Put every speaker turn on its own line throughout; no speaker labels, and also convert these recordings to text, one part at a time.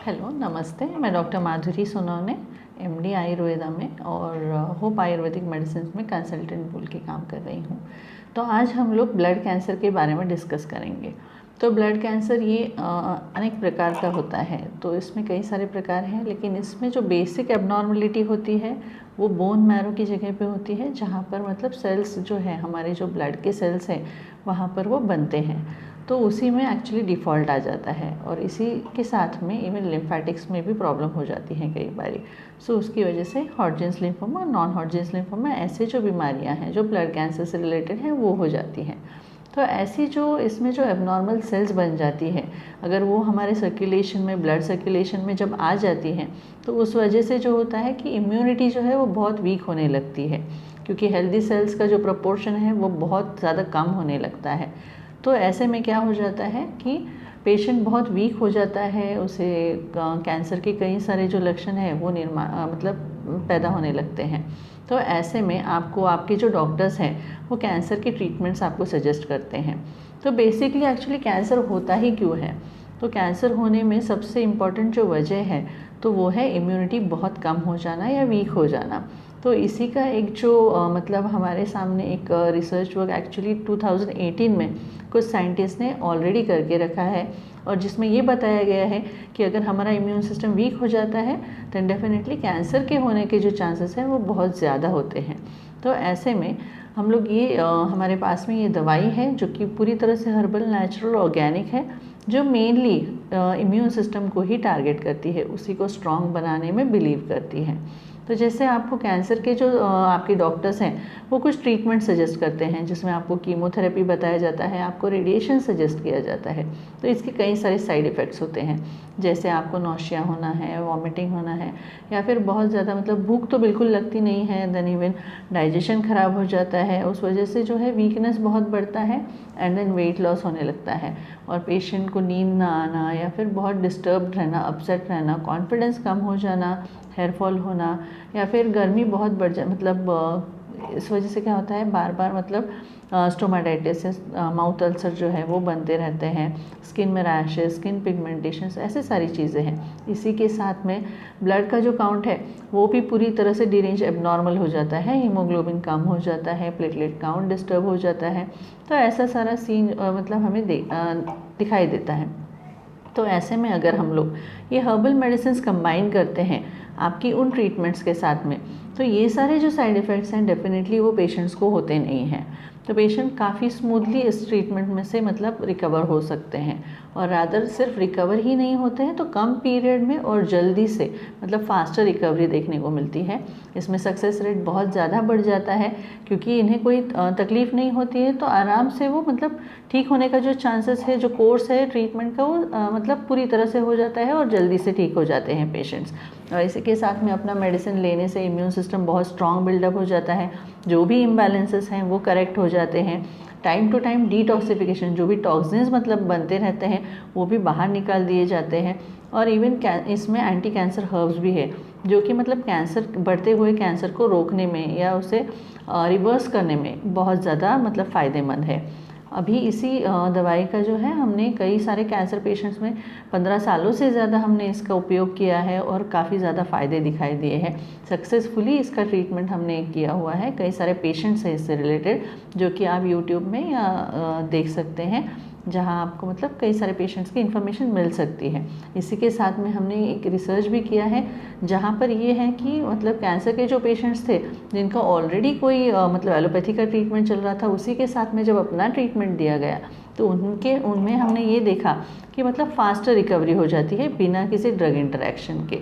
Hello, नमस्ते। मैं doctor माधुरी Sonawane, MD Ayurveda में और होप आयुर्वेदिक मेडिसिन में कंसल्टेंट बोल के काम कर रही हूँ। तो आज हम लोग ब्लड कैंसर के बारे में डिस्कस करेंगे। तो ब्लड कैंसर ये अनेक प्रकार का होता है। तो इसमें कई सारे प्रकार हैं, लेकिन इसमें जो बेसिक एबनॉर्मलिटी होती है वो बोन मैरो की जगह पे होती है, जहाँ पर मतलब सेल्स जो है, हमारे जो ब्लड के सेल्स हैं वहाँ पर वो बनते हैं। तो उसी में एक्चुअली डिफ़ॉल्ट आ जाता है और इसी के साथ में इवन लिम्फेटिक्स में भी प्रॉब्लम हो जाती हैं कई बारी। सो उसकी वजह से हॉडजिन्स लिम्फोमा, नॉन हॉडजिन्स लिम्फोमा, ऐसे जो बीमारियां हैं जो ब्लड कैंसर से रिलेटेड हैं वो हो जाती हैं। तो ऐसी जो इसमें जो एबनॉर्मल सेल्स बन जाती है, अगर वो हमारे सर्कुलेशन में, ब्लड सर्कुलेशन में जब आ जाती हैं, तो उस वजह से जो होता है कि इम्यूनिटी जो है वो बहुत वीक होने लगती है, क्योंकि हेल्दी सेल्स का जो प्रपोर्शन है वो बहुत ज़्यादा कम होने लगता है। तो ऐसे में क्या हो जाता है कि पेशेंट बहुत वीक हो जाता है, उसे कैंसर के कई सारे जो लक्षण हैं वो मतलब पैदा होने लगते हैं। तो ऐसे में आपको आपके जो डॉक्टर्स हैं वो कैंसर के ट्रीटमेंट्स आपको सजेस्ट करते हैं। तो बेसिकली एक्चुअली कैंसर होता ही क्यों है? तो कैंसर होने में सबसे इम्पॉर्टेंट जो वजह है तो वो है इम्यूनिटी बहुत कम हो जाना या वीक हो जाना। तो इसी का एक जो मतलब हमारे सामने एक रिसर्च वर्क एक्चुअली 2018 में कुछ साइंटिस्ट ने ऑलरेडी करके रखा है, और जिसमें ये बताया गया है कि अगर हमारा इम्यून सिस्टम वीक हो जाता है तो डेफिनेटली कैंसर के होने के जो चांसेस हैं वो बहुत ज़्यादा होते हैं। तो ऐसे में हम लोग ये हमारे पास में ये दवाई है जो कि पूरी तरह से हर्बल, नेचुरल, ऑर्गेनिक है, जो मेनली इम्यून सिस्टम को ही टारगेट करती है, उसी को स्ट्रॉन्ग बनाने में बिलीव करती है। तो जैसे आपको कैंसर के जो आपके डॉक्टर्स हैं वो कुछ ट्रीटमेंट सजेस्ट करते हैं, जिसमें आपको कीमोथेरेपी बताया जाता है, आपको रेडिएशन सजेस्ट किया जाता है। तो इसके कई सारे साइड इफ़ेक्ट्स होते हैं, जैसे आपको नौशिया होना है, वॉमिटिंग होना है, या फिर बहुत ज़्यादा मतलब भूख तो बिल्कुल लगती नहीं है, देन इवन डाइजेशन ख़राब हो जाता है, उस वजह से जो है वीकनेस बहुत बढ़ता है, एंड देन वेट लॉस होने लगता है, और पेशेंट को नींद ना आना या फिर बहुत डिस्टर्ब्ड रहना, अपसेट रहना, कॉन्फिडेंस कम हो जाना, हेयर फॉल होना, या फिर गर्मी बहुत बढ़ जाए, मतलब इस वजह से क्या होता है, बार बार मतलब स्टोमाटाइटिस, माउथ अल्सर जो है वो बनते रहते हैं, स्किन में रैशेस, स्किन पिगमेंटेशन, ऐसे सारी चीज़ें हैं। इसी के साथ में ब्लड का जो काउंट है वो भी पूरी तरह से डिरेंज, एबनॉर्मल हो जाता है, हीमोग्लोबिन कम हो जाता है, प्लेटलेट काउंट डिस्टर्ब हो जाता है। तो ऐसा सारा सीन मतलब हमें दिखाई देता है। तो ऐसे में अगर हम लोग ये हर्बल मेडिसिन कंबाइन करते हैं आपकी उन ट्रीटमेंट्स के साथ में, तो ये सारे जो साइड इफ़ेक्ट्स हैं डेफिनेटली वो पेशेंट्स को होते नहीं हैं। तो पेशेंट काफ़ी स्मूथली इस ट्रीटमेंट में से मतलब रिकवर हो सकते हैं, और रादर सिर्फ रिकवर ही नहीं होते हैं तो कम पीरियड में और जल्दी से मतलब फास्टर रिकवरी देखने को मिलती है। इसमें सक्सेस रेट बहुत ज़्यादा बढ़ जाता है, क्योंकि इन्हें कोई तकलीफ़ नहीं होती है, तो आराम से वो मतलब ठीक होने का जो चांसेस है, जो कोर्स है ट्रीटमेंट का, वो मतलब पूरी तरह से हो जाता है और जल्दी से ठीक हो जाते हैं पेशेंट्स। और इसी के साथ में अपना मेडिसिन लेने से इम्यून सिस्टम बहुत स्ट्रॉन्ग बिल्डअप हो जाता है, जो भी इम्बैलेंसेस हैं वो करेक्ट हो जाते हैं। टाइम टू टाइम डिटॉक्सिफिकेशन, जो भी टॉक्सिन्स मतलब बनते रहते हैं वो भी बाहर निकाल दिए जाते हैं। और इवन इसमें एंटी कैंसर हर्ब्स भी है, जो कि मतलब कैंसर, बढ़ते हुए कैंसर को रोकने में या उसे रिवर्स करने में बहुत ज़्यादा मतलब फ़ायदेमंद है। अभी इसी दवाई का जो है हमने कई सारे कैंसर पेशेंट्स में 15 सालों से ज़्यादा हमने इसका उपयोग किया है और काफ़ी ज़्यादा फ़ायदे दिखाई दिए हैं। सक्सेसफुली इसका ट्रीटमेंट हमने किया हुआ है, कई सारे पेशेंट्स हैं इससे रिलेटेड, जो कि आप यूट्यूब में या देख सकते हैं, जहां आपको मतलब कई सारे पेशेंट्स की इन्फॉर्मेशन मिल सकती है। इसी के साथ में हमने एक रिसर्च भी किया है, जहां पर ये है कि मतलब कैंसर के जो पेशेंट्स थे जिनका ऑलरेडी कोई मतलब एलोपैथी का ट्रीटमेंट चल रहा था, उसी के साथ में जब अपना ट्रीटमेंट दिया गया तो उनमें हमने ये देखा कि मतलब फास्टर रिकवरी हो जाती है बिना किसी ड्रग इंटरेक्शन के,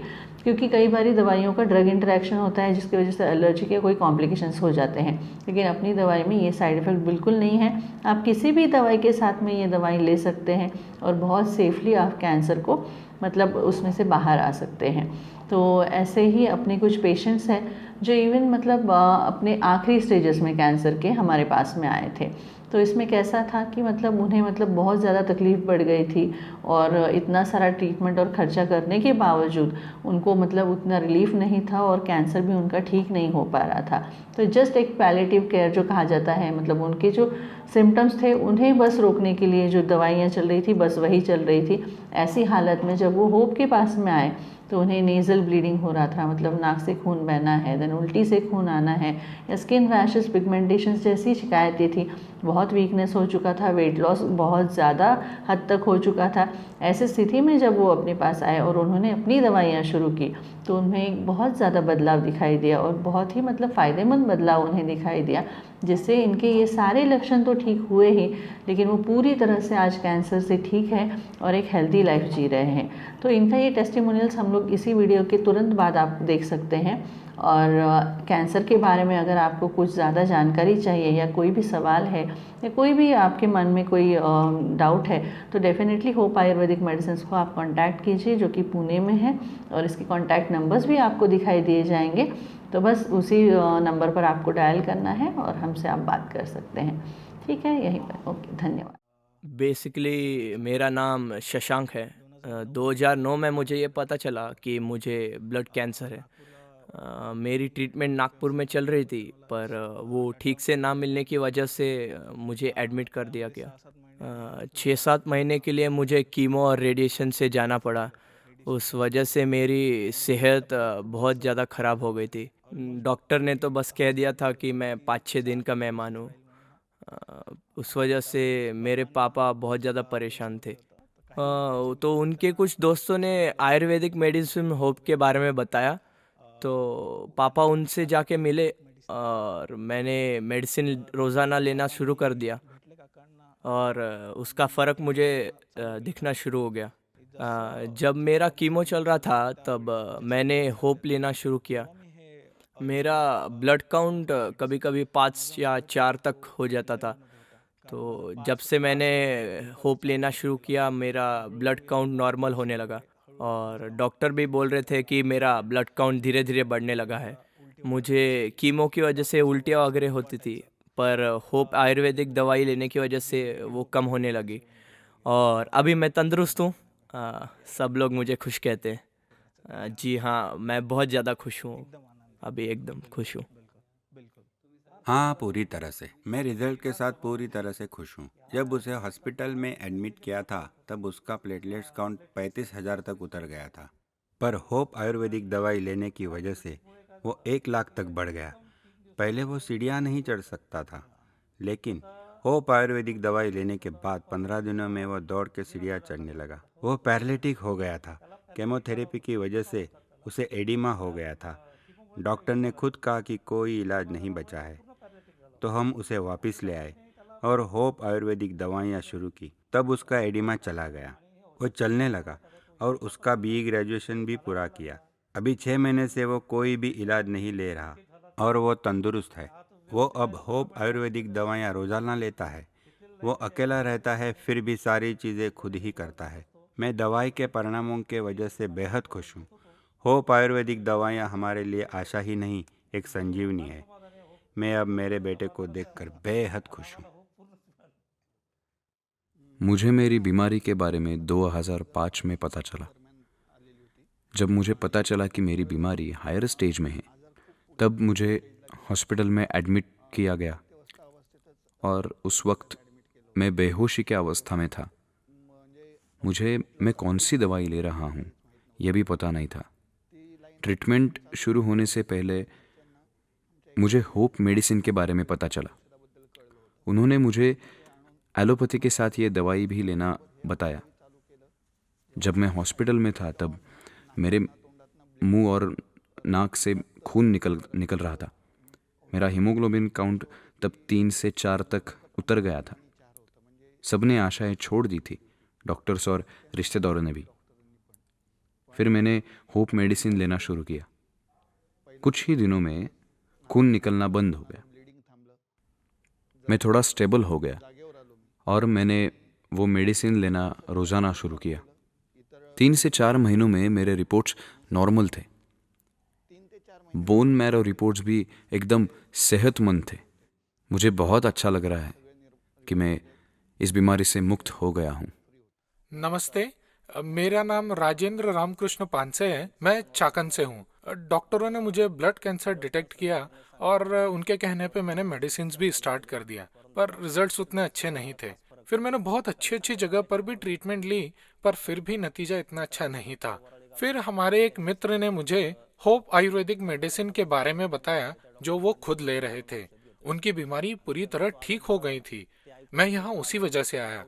क्योंकि कई बारी दवाइयों का ड्रग इंटरेक्शन होता है जिसकी वजह से एलर्जी के कोई कॉम्प्लिकेशंस हो जाते हैं, लेकिन अपनी दवाई में ये साइड इफ़ेक्ट बिल्कुल नहीं है। आप किसी भी दवाई के साथ में ये दवाई ले सकते हैं और बहुत सेफली आप कैंसर को मतलब उसमें से बाहर आ सकते हैं। तो ऐसे ही अपने कुछ पेशेंट्स हैं जो इवन मतलब अपने आखिरी स्टेजेस में कैंसर के हमारे पास में आए थे। तो इसमें कैसा था कि मतलब उन्हें मतलब बहुत ज़्यादा तकलीफ़ बढ़ गई थी और इतना सारा ट्रीटमेंट और ख़र्चा करने के बावजूद उनको मतलब उतना रिलीफ नहीं था और कैंसर भी उनका ठीक नहीं हो पा रहा था। तो जस्ट एक पैलेटिव केयर जो कहा जाता है, मतलब उनके जो सिम्टम्स थे उन्हें बस रोकने के लिए जो दवाइयाँ चल रही थी बस वही चल रही थी। ऐसी हालत में जब वो होप के पास में आए तो उन्हें नेज़ल ब्लीडिंग हो रहा था, मतलब नाक से खून बहना है, देन उल्टी से खून आना है, स्किन रैशेस, पिगमेंटेशन जैसी शिकायतें थी। बहुत वीकनेस हो चुका था, वेट लॉस बहुत ज़्यादा हद तक हो चुका था। ऐसी स्थिति में जब वो अपने पास आए और उन्होंने अपनी दवाइयाँ शुरू की तो उनमें एक बहुत ज़्यादा बदलाव दिखाई दिया और बहुत ही मतलब फ़ायदेमंद बदलाव उन्हें दिखाई दिया, जिससे इनके ये सारे लक्षण तो ठीक हुए ही, लेकिन वो पूरी तरह से आज कैंसर से ठीक है और एक हेल्दी लाइफ जी रहे हैं। तो इनका ये टेस्टिमोनियल्स हम लोग इसी वीडियो के तुरंत बाद आप देख सकते हैं। और कैंसर के बारे में अगर आपको कुछ ज़्यादा जानकारी चाहिए या कोई भी सवाल है या कोई भी आपके मन में कोई डाउट है तो डेफिनेटली होप आयुर्वेदिक मेडिसिन को आप कांटेक्ट कीजिए, जो कि पुणे में है, और इसके कांटेक्ट नंबर्स भी आपको दिखाई दिए जाएंगे। तो बस उसी नंबर पर आपको डायल करना है और हमसे आप बात कर सकते हैं। ठीक है, यहीं पर। ओके, धन्यवाद।
बेसिकली मेरा नाम शशांक है। 2009 में मुझे ये पता चला कि मुझे ब्लड कैंसर है। मेरी ट्रीटमेंट नागपुर में चल रही थी, पर वो ठीक से ना मिलने की वजह से मुझे एडमिट कर दिया गया। 6-7 महीने के लिए मुझे कीमो और रेडिएशन से जाना पड़ा। उस वजह से मेरी सेहत बहुत ज़्यादा ख़राब हो गई थी। डॉक्टर ने तो बस कह दिया था कि मैं 5-6 दिन का मेहमान हूँ। उस वजह से मेरे पापा बहुत ज़्यादा परेशान थे। तो उनके कुछ दोस्तों ने आयुर्वेदिक मेडिसिन होप के बारे में बताया, तो पापा उनसे जाके मिले और मैंने मेडिसिन रोज़ाना लेना शुरू कर दिया और उसका फ़र्क मुझे दिखना शुरू हो गया। जब मेरा कीमो चल रहा था तब मैंने होप लेना शुरू किया। मेरा ब्लड काउंट कभी-कभी 5 या 4 तक हो जाता था। तो जब से मैंने होप लेना शुरू किया मेरा ब्लड काउंट नॉर्मल होने लगा और डॉक्टर भी बोल रहे थे कि मेरा ब्लड काउंट धीरे-धीरे बढ़ने लगा है। मुझे कीमो की वजह से उल्टियाँ वगैरह होती थी, पर होप आयुर्वेदिक दवाई लेने की वजह से वो कम होने लगी और अभी मैं तंदुरुस्त हूँ। सब लोग मुझे खुश कहते हैं। जी हाँ, मैं बहुत ज़्यादा खुश हूँ। अभी एकदम खुश हूँ।
हाँ, पूरी तरह से। मैं रिजल्ट के साथ पूरी तरह से खुश हूँ। जब उसे हॉस्पिटल में एडमिट किया था तब उसका प्लेटलेट्स काउंट 35,000 तक उतर गया था। पर होप आयुर्वेदिक दवाई लेने की वजह से वो 1 लाख तक बढ़ गया। पहले वो सीढ़ियाँ नहीं चढ़ सकता था, लेकिन होप आयुर्वेदिक दवाई लेने के बाद 15 दिनों में वो दौड़ के सीढ़ियाँ चढ़ने लगा। वो पैरालिटिक हो गया था। केमोथेरेपी की वजह से उसे एडिमा हो गया था। डॉक्टर ने खुद कहा कि कोई इलाज नहीं बचा है, तो हम उसे वापस ले आए और होप आयुर्वेदिक दवाइयाँ शुरू की। तब उसका एडिमा चला गया, वो चलने लगा और उसका बी ग्रेजुएशन भी पूरा किया। अभी 6 महीने से वो कोई भी इलाज नहीं ले रहा और वो तंदुरुस्त है। वो अब होप आयुर्वेदिक दवाइयाँ रोजाना लेता है। वो अकेला रहता है, फिर भी सारी चीज़ें खुद ही करता है। मैं दवाई के परिणामों के वजह से बेहद खुश हूँ। होप आयुर्वेदिक दवाइयाँ हमारे लिए आशा ही नहीं, एक संजीवनी है। मैं अब मेरे बेटे को देखकर बेहद खुश हूँ।
मुझे मेरी बीमारी के बारे में 2005 में पता चला। जब मुझे पता चला कि मेरी बीमारी हायर स्टेज में है, तब मुझे हॉस्पिटल में एडमिट किया गया और उस वक्त मैं बेहोशी की अवस्था में था। मैं कौन सी दवाई ले रहा हूँ यह भी पता नहीं था। ट्रीटमेंट शुरू होने से पहले मुझे होप मेडिसिन के बारे में पता चला। उन्होंने मुझे एलोपैथी के साथ ये दवाई भी लेना बताया। जब मैं हॉस्पिटल में था तब मेरे मुंह और नाक से खून निकल रहा था। मेरा हीमोग्लोबिन काउंट तब 3 से 4 तक उतर गया था। सबने आशाएं छोड़ दी थी, डॉक्टर्स और रिश्तेदारों ने भी। फिर मैंने होप मेडिसिन लेना शुरू किया। कुछ ही दिनों में खून निकलना बंद हो गया। मैं थोड़ा स्टेबल हो गया और मैंने वो मेडिसिन लेना रोज़ाना शुरू किया। 3 से 4 महीनों में मेरे रिपोर्ट्स नॉर्मल थे। बोन मैरो रिपोर्ट्स भी एकदम सेहतमंद थे। मुझे बहुत अच्छा लग रहा है। कि मैं इस बीमारी से मुक्त हो गया हूँ।
नमस्ते। मेरा नाम राजेंद्र रामकृष्ण पानसे है। मैं चाकन से हूँ। डॉक्टरों ने मुझे ब्लड कैंसर डिटेक्ट किया और उनके कहने पे मैंने मेडिसिन भी स्टार्ट कर दिया, पर रिजल्ट्स उतने अच्छे नहीं थे। फिर मैंने बहुत अच्छी अच्छी जगह पर भी ट्रीटमेंट ली, पर फिर भी नतीजा इतना अच्छा नहीं था। फिर हमारे एक मित्र ने मुझे होप आयुर्वेदिक मेडिसिन के बारे में बताया, जो वो खुद ले रहे थे। उनकी बीमारी पूरी तरह ठीक हो गई थी। मैं यहाँ उसी वजह से आया।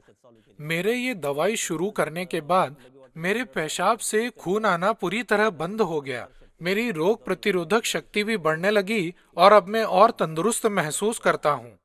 मेरे ये दवाई शुरू करने के बाद मेरे पेशाब से खून आना पूरी तरह बंद हो गया। मेरी रोग प्रतिरोधक शक्ति भी बढ़ने लगी और अब मैं और तंदुरुस्त महसूस करता हूँ।